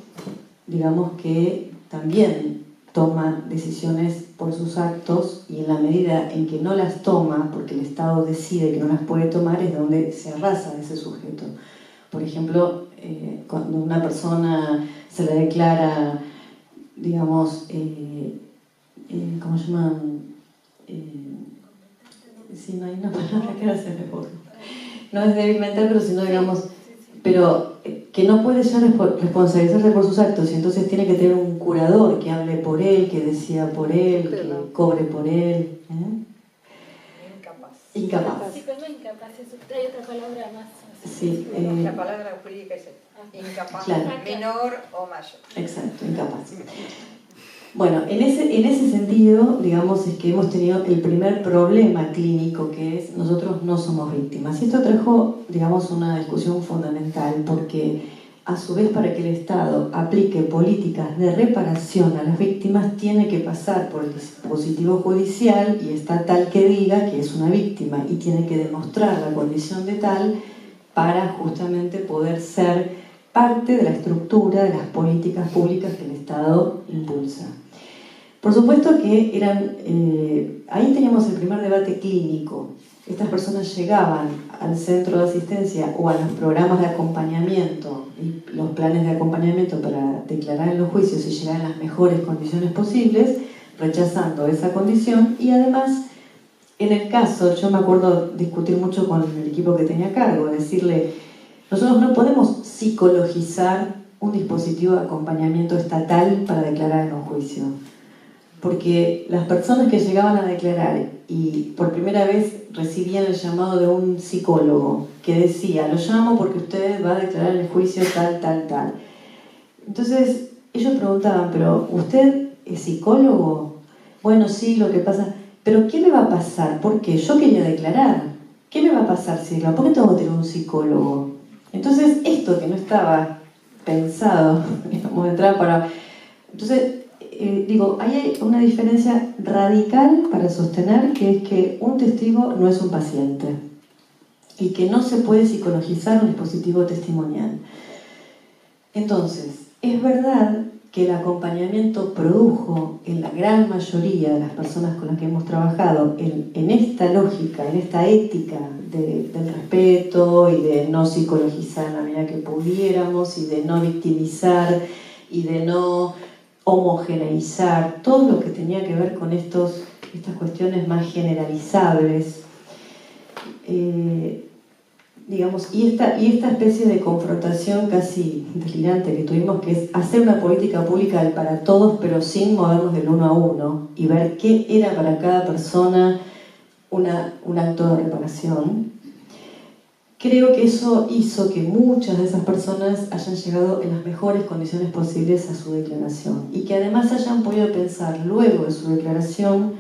digamos, que también toma decisiones por sus actos y en la medida en que no las toma, porque el Estado decide que no las puede tomar, es donde se arrasa a ese sujeto. Por ejemplo, cuando una persona se le declara, digamos, ¿cómo se llama? Sí, no hay una palabra que no se me ocurre. No es débil mental, pero sino, digamos, pero que no puede ya responsabilizarse por sus actos y entonces tiene que tener un curador que hable por él, que decida por él, que cobre por él. Incapaz. Sí, pero no incapaz, hay otra palabra más. Sí, la palabra jurídica es incapaz, claro. menor o mayor. Exacto, incapaz. Bueno, en ese sentido, digamos, es que hemos tenido el primer problema clínico, que es nosotros no somos víctimas. Y esto trajo, digamos, una discusión fundamental, porque a su vez para que el Estado aplique políticas de reparación a las víctimas tiene que pasar por el dispositivo judicial y estatal que diga que es una víctima y tiene que demostrar la condición de tal para justamente poder ser parte de la estructura de las políticas públicas que el Estado impulsa. Por supuesto que ahí teníamos el primer debate clínico. Estas personas llegaban al centro de asistencia o a los programas de acompañamiento y los planes de acompañamiento para declarar en los juicios y llegar en las mejores condiciones posibles, rechazando esa condición y además, en el caso, yo me acuerdo discutir mucho con el equipo que tenía a cargo, decirle, nosotros no podemos psicologizar un dispositivo de acompañamiento estatal para declarar en un juicio. Porque las personas que llegaban a declarar y por primera vez recibían el llamado de un psicólogo que decía, lo llamo porque usted va a declarar en el juicio tal, tal, tal. Entonces ellos preguntaban, ¿pero usted es psicólogo? Bueno, sí, lo que pasa... ¿Pero qué me va a pasar? Porque yo quería declarar. ¿Qué me va a pasar si declaro? ¿Por qué tengo que tener un psicólogo? Entonces esto que no estaba pensado, digamos, de entrada para... Entonces... digo, ahí hay una diferencia radical para sostener que es que un testigo no es un paciente y que no se puede psicologizar un dispositivo testimonial. Entonces, es verdad que el acompañamiento produjo en la gran mayoría de las personas con las que hemos trabajado en esta lógica, en esta ética del respeto y de no psicologizar la medida que pudiéramos y de no victimizar y de no homogeneizar todo lo que tenía que ver con estas cuestiones más generalizables, digamos, y esta especie de confrontación casi delirante que tuvimos, que es hacer una política pública para todos, pero sin movernos del uno a uno y ver qué era para cada persona un acto de reparación. Creo que eso hizo que muchas de esas personas hayan llegado en las mejores condiciones posibles a su declaración y que además hayan podido pensar luego de su declaración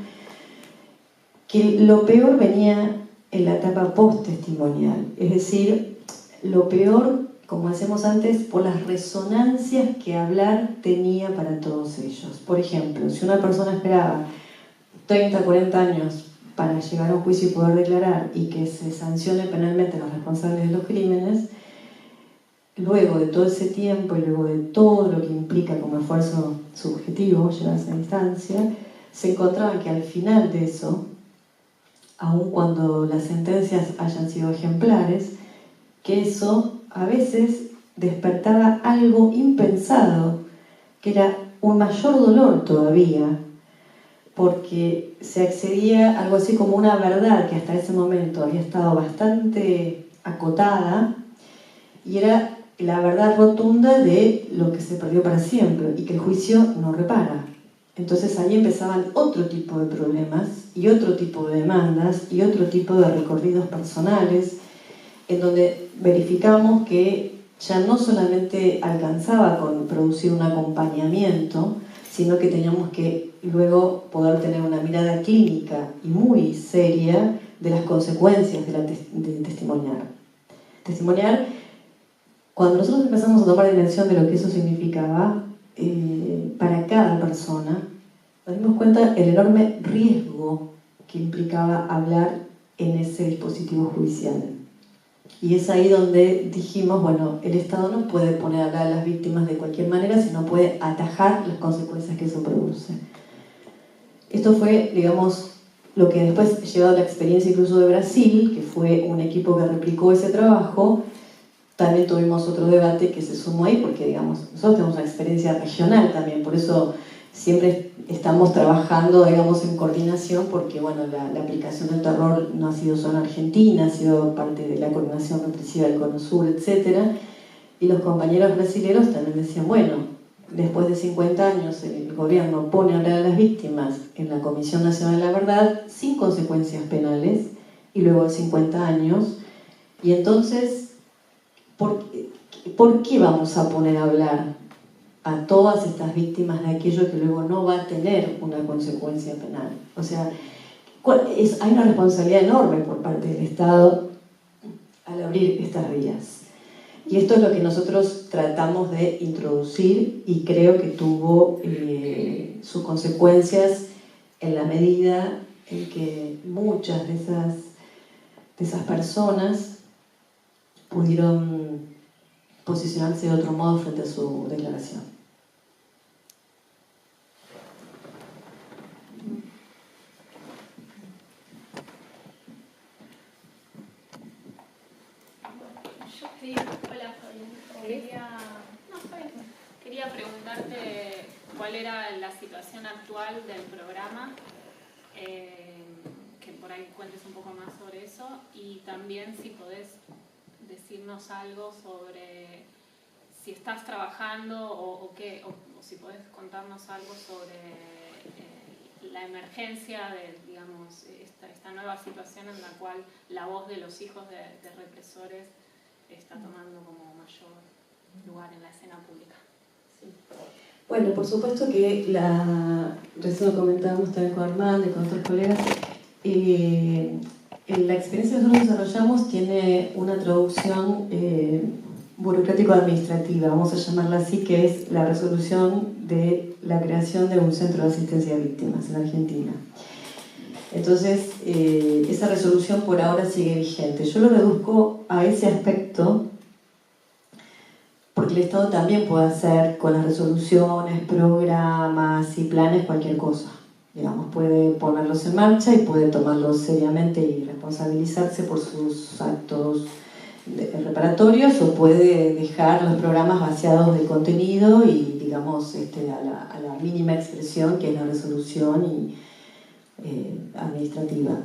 que lo peor venía en la etapa post-testimonial, es decir, lo peor, como decíamos antes, por las resonancias que hablar tenía para todos ellos. Por ejemplo, si una persona esperaba 30, 40 años para llegar a un juicio y poder declarar y que se sancione penalmente a los responsables de los crímenes, luego de todo ese tiempo y luego de todo lo que implica como esfuerzo subjetivo llegar a esa instancia, se encontraban que al final de eso, aun cuando las sentencias hayan sido ejemplares, que eso a veces despertaba algo impensado, que era un mayor dolor todavía, porque se accedía a algo así como una verdad que hasta ese momento había estado bastante acotada, y era la verdad rotunda de lo que se perdió para siempre y que el juicio no repara. Entonces ahí empezaban otro tipo de problemas y otro tipo de demandas y otro tipo de recorridos personales, en donde verificamos que ya no solamente alcanzaba con producir un acompañamiento, sino que teníamos que luego poder tener una mirada clínica y muy seria de las consecuencias de testimoniar. Testimoniar, cuando nosotros empezamos a tomar dimensión de lo que eso significaba, para cada persona, nos dimos cuenta del enorme riesgo que implicaba hablar en ese dispositivo judicial. Y es ahí donde dijimos, bueno, el Estado no puede poner a hablar a las víctimas de cualquier manera, sino puede atajar las consecuencias que eso produce. Esto fue, digamos, lo que después llevado a la experiencia incluso de Brasil, que fue un equipo que replicó ese trabajo. También tuvimos otro debate que se sumó ahí, porque, digamos, nosotros tenemos una experiencia regional también, por eso siempre estamos trabajando, digamos, en coordinación, porque, bueno, la aplicación del terror no ha sido solo en Argentina, ha sido parte de la coordinación represiva del Cono Sur, etc. Y los compañeros brasileños también decían, bueno, después de 50 años el gobierno pone a hablar a las víctimas en la Comisión Nacional de la Verdad sin consecuencias penales, y luego de 50 años, y entonces, ¿por qué vamos a poner a hablar a todas estas víctimas de aquello que luego no va a tener una consecuencia penal? O sea, hay una responsabilidad enorme por parte del Estado al abrir estas vías. Y esto es lo que nosotros tratamos de introducir, y creo que tuvo sus consecuencias en la medida en que muchas de esas personas pudieron posicionarse de otro modo frente a su declaración. Hola, quería preguntarte cuál era la situación actual del programa, que por ahí cuentes un poco más sobre eso, y también si podés decirnos algo sobre si estás trabajando o si podés contarnos algo sobre la emergencia de, digamos, esta nueva situación en la cual la voz de los hijos de represores está tomando como mayor lugar en la escena pública. Sí. Bueno, por supuesto que recién lo comentábamos también con Armando y con otros colegas, la experiencia que nosotros desarrollamos tiene una traducción burocrático-administrativa, vamos a llamarla así, que es la resolución de la creación de un centro de asistencia a víctimas en Argentina. Entonces, esa resolución por ahora sigue vigente. Yo lo reduzco a ese aspecto porque el Estado también puede hacer con las resoluciones, programas y planes cualquier cosa. Digamos, puede ponerlos en marcha y puede tomarlos seriamente y responsabilizarse por sus actos reparatorios, o puede dejar los programas vaciados de contenido y, digamos, a la mínima expresión que es la resolución administrativa.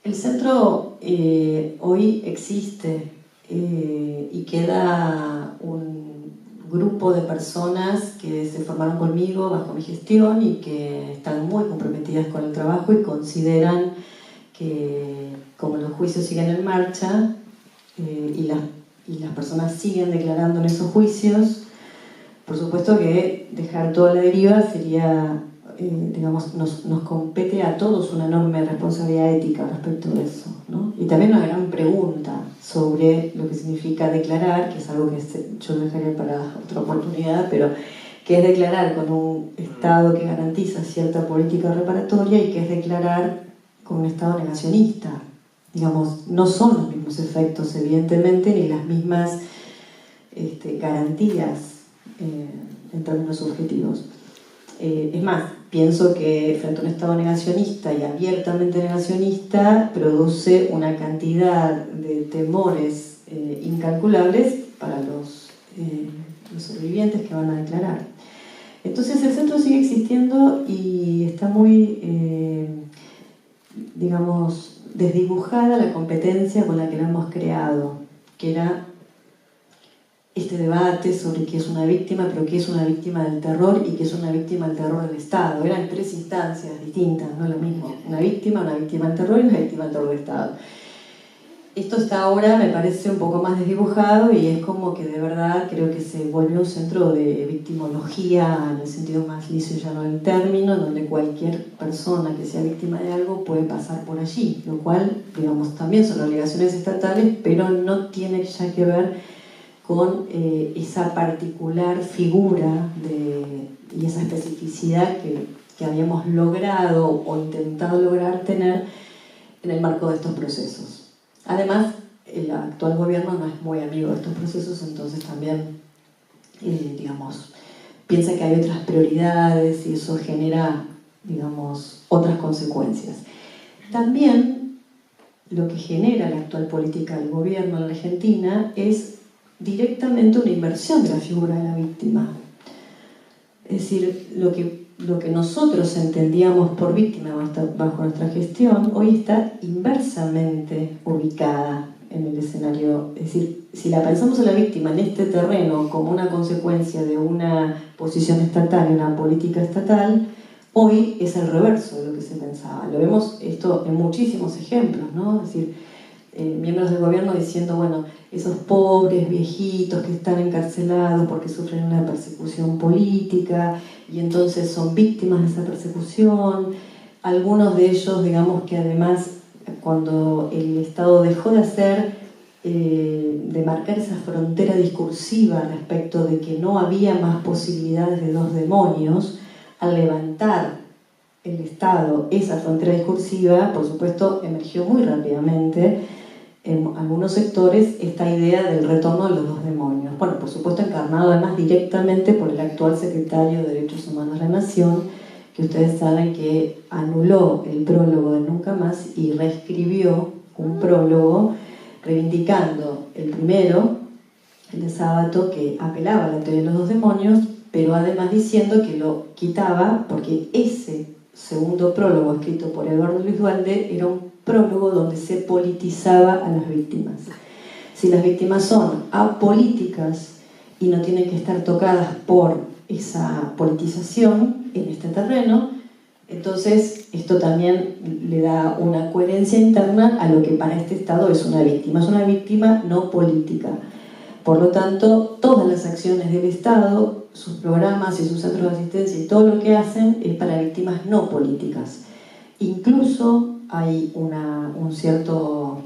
El centro hoy existe y queda un grupo de personas que se formaron conmigo bajo mi gestión y que están muy comprometidas con el trabajo y consideran que, como los juicios siguen en marcha y las personas siguen declarando en esos juicios, por supuesto que dejar toda la deriva sería, digamos, nos compete a todos una enorme responsabilidad ética respecto de eso, ¿no? Y también una gran pregunta sobre lo que significa declarar, que es algo que yo lo dejaría para otra oportunidad, pero que es declarar con un Estado que garantiza cierta política reparatoria y que es declarar con un Estado negacionista. Digamos, no son los mismos efectos, evidentemente, ni las mismas garantías en términos subjetivos. Es más, pienso que frente a un Estado negacionista y abiertamente negacionista produce una cantidad de temores incalculables para los los sobrevivientes que van a declarar. Entonces el centro sigue existiendo y está muy, digamos, desdibujada la competencia con la que lo hemos creado, que era este debate sobre qué es una víctima, pero qué es una víctima del terror y qué es una víctima del terror del Estado. Eran tres instancias distintas, no lo mismo. Una víctima del terror y una víctima del terror del Estado. Esto está ahora, me parece, un poco más desdibujado y es como que de verdad creo que se volvió un centro de victimología en el sentido más liso y llano del término, donde cualquier persona que sea víctima de algo puede pasar por allí, lo cual, digamos, también son obligaciones estatales, pero no tiene ya que ver con esa particular figura y esa especificidad que habíamos logrado o intentado lograr tener en el marco de estos procesos. Además, el actual gobierno no es muy amigo de estos procesos, entonces también, digamos, piensa que hay otras prioridades y eso genera, digamos, otras consecuencias. También lo que genera la actual política del gobierno en la Argentina es directamente una inversión de la figura de la víctima. Es decir, lo que nosotros entendíamos por víctima bajo nuestra gestión, hoy está inversamente ubicada en el escenario. Es decir, si la pensamos a la víctima en este terreno como una consecuencia de una posición estatal y una política estatal, hoy es el reverso de lo que se pensaba. Lo vemos esto en muchísimos ejemplos, ¿no? Es decir, miembros del gobierno diciendo, bueno, esos pobres viejitos que están encarcelados porque sufren una persecución política y entonces son víctimas de esa persecución. Algunos de ellos, digamos que además, cuando el Estado dejó de marcar esa frontera discursiva respecto de que no había más posibilidades de dos demonios, al levantar el Estado esa frontera discursiva, por supuesto, emergió muy rápidamente en algunos sectores esta idea del retorno de los dos demonios. Bueno, por supuesto encarnado además directamente por el actual secretario de Derechos Humanos de la Nación, que ustedes saben que anuló el prólogo de Nunca Más y reescribió un prólogo reivindicando el primero, el de Sábato, que apelaba a la teoría de los dos demonios, pero además diciendo que lo quitaba porque ese segundo prólogo escrito por Eduardo Luis Duhalde era un prólogo donde se politizaba a las víctimas. Si las víctimas son apolíticas y no tienen que estar tocadas por esa politización en este terreno, entonces esto también le da una coherencia interna a lo que para este Estado es una víctima no política. Por lo tanto, todas las acciones del Estado, sus programas y sus centros de asistencia y todo lo que hacen es para víctimas no políticas. Incluso hay un cierto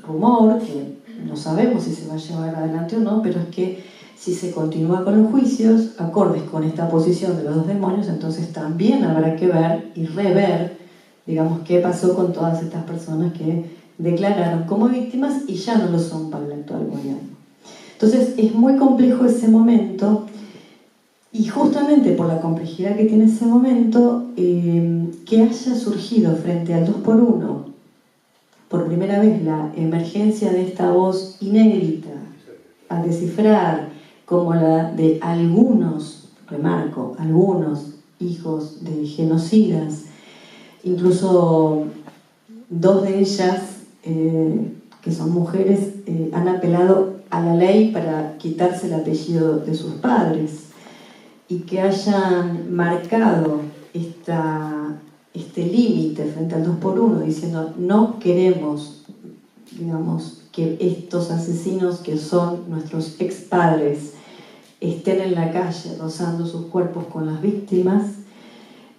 rumor, que no sabemos si se va a llevar adelante o no, pero es que si se continúa con los juicios, acordes con esta posición de los dos demonios, entonces también habrá que ver y rever, digamos, qué pasó con todas estas personas que declararon como víctimas y ya no lo son para el actual gobierno. Entonces es muy complejo ese momento y justamente por la complejidad que tiene ese momento, que haya surgido frente al 2x1 por primera vez la emergencia de esta voz inédita a descifrar como la de algunos, remarco, algunos hijos de genocidas, incluso dos de ellas, que son mujeres, han apelado a la ley para quitarse el apellido de sus padres y que hayan marcado este límite frente al 2x1 diciendo no queremos, digamos, que estos asesinos que son nuestros expadres estén en la calle rozando sus cuerpos con las víctimas.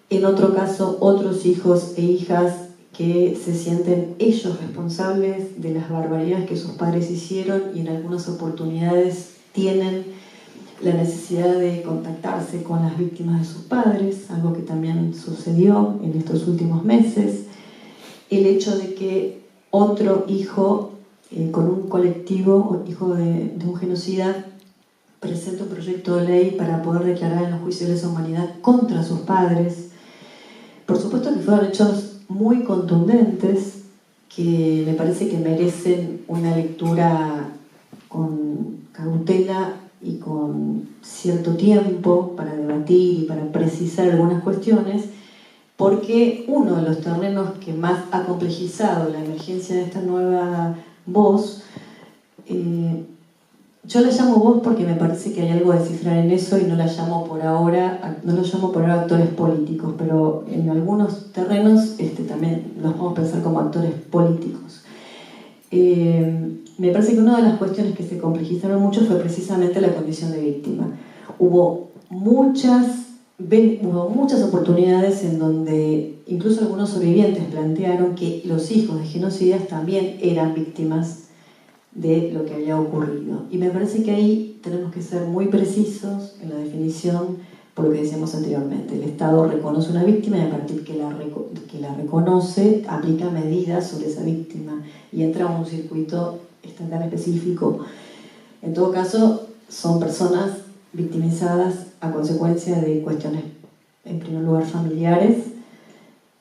En otro caso, otros hijos e hijas que se sienten ellos responsables de las barbaridades que sus padres hicieron y en algunas oportunidades tienen la necesidad de contactarse con las víctimas de sus padres, algo que también sucedió en estos últimos meses. El hecho de que otro hijo con un colectivo, hijo de un genocida, presenta un proyecto de ley para poder declarar en los juicios de lesa humanidad contra sus padres. Por supuesto que fueron hechos muy contundentes que me parece que merecen una lectura con cautela y con cierto tiempo para debatir y para precisar algunas cuestiones, porque uno de los terrenos que más ha complejizado la emergencia de esta nueva voz, yo la llamo voz porque me parece que hay algo a descifrar en eso y no lo llamo por ahora actores políticos, pero en algunos terrenos también los podemos pensar como actores políticos. Me parece que una de las cuestiones que se complejizaron mucho fue precisamente la condición de víctima. Hubo muchas oportunidades en donde incluso algunos sobrevivientes plantearon que los hijos de genocidas también eran víctimas de lo que había ocurrido. Y me parece que ahí tenemos que ser muy precisos en la definición, por lo que decíamos anteriormente. El Estado reconoce una víctima y a partir que la reconoce, aplica medidas sobre esa víctima y entra a un circuito estatal específico. En todo caso, son personas victimizadas a consecuencia de cuestiones, en primer lugar, familiares,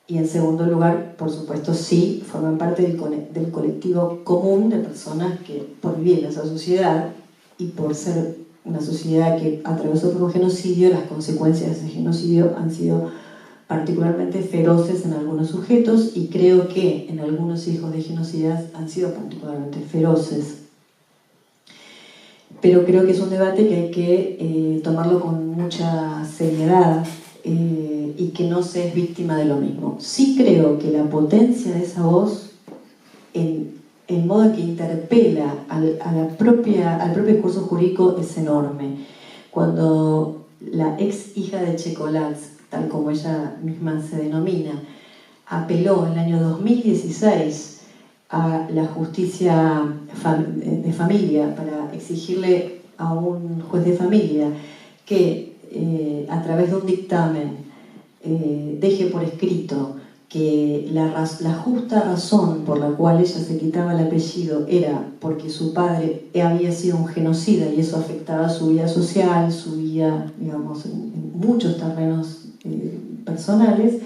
y en segundo lugar, por supuesto, sí, forman parte del colectivo común de personas que, por vivir en esa sociedad y por ser una sociedad que atravesó por un genocidio, las consecuencias de ese genocidio han sido particularmente feroces en algunos sujetos, y creo que en algunos hijos de genocidas han sido particularmente feroces. Pero creo que es un debate que hay que tomarlo con mucha seriedad, y que no se es víctima de lo mismo. Sí creo que la potencia de esa voz, en modo que interpela al propio discurso jurídico, es enorme. Cuando la ex hija de Checolatz, tal como ella misma se denomina, apeló en el año 2016 a la justicia de familia para exigirle a un juez de familia que a través de un dictamen deje por escrito que la justa razón por la cual ella se quitaba el apellido era porque su padre había sido un genocida y eso afectaba su vida social, su vida, digamos, en muchos terrenos personales,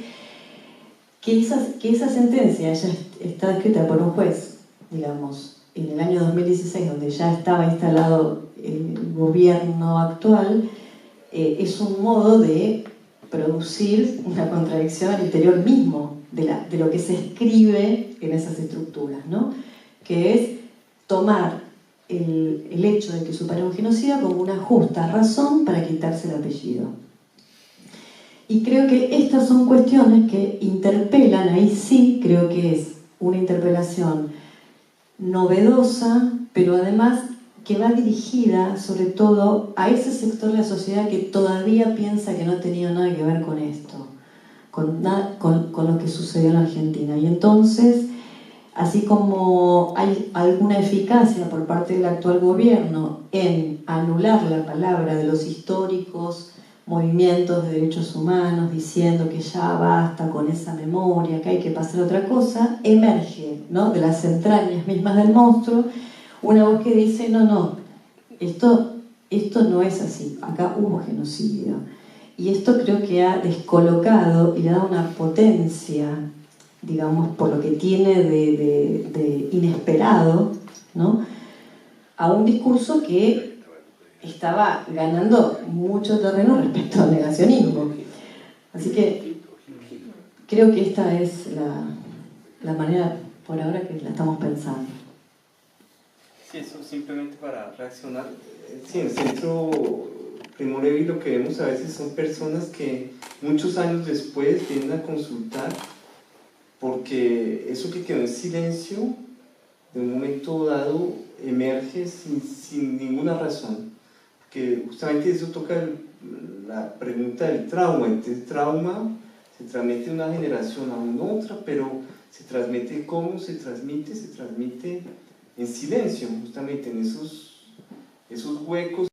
que esa sentencia ya está escrita por un juez, digamos, en el año 2016, donde ya estaba instalado el gobierno actual, es un modo de producir una contradicción al interior mismo de lo que se escribe en esas estructuras, ¿no? Que es tomar el hecho de que su padre es un genocida como una justa razón para quitarse el apellido. Y creo que estas son cuestiones que interpelan, ahí sí creo que es una interpelación novedosa, pero además que va dirigida sobre todo a ese sector de la sociedad que todavía piensa que no ha tenido nada que ver con esto, con lo que sucedió en Argentina. Y entonces, así como hay alguna eficacia por parte del actual gobierno en anular la palabra de los históricos movimientos de derechos humanos, diciendo que ya basta con esa memoria, que hay que pasar a otra cosa, emerge, ¿no?, de las entrañas mismas del monstruo una voz que dice, no, esto no es así, acá hubo genocidio. Y esto creo que ha descolocado y le ha dado una potencia, digamos, por lo que tiene de inesperado, ¿no?, a un discurso que estaba ganando mucho terreno respecto al negacionismo. Así que creo que esta es la manera por ahora que la estamos pensando. Sí, eso simplemente para reaccionar. Sí, en el Centro Primo Levi lo que vemos a veces son personas que muchos años después vienen a consultar porque eso que quedó en silencio de un momento dado emerge sin ninguna razón, porque justamente eso toca la pregunta del trauma. Entonces el trauma se transmite de una generación a una otra, pero se transmite ¿cómo se transmite? Se transmite en silencio, justamente en esos huecos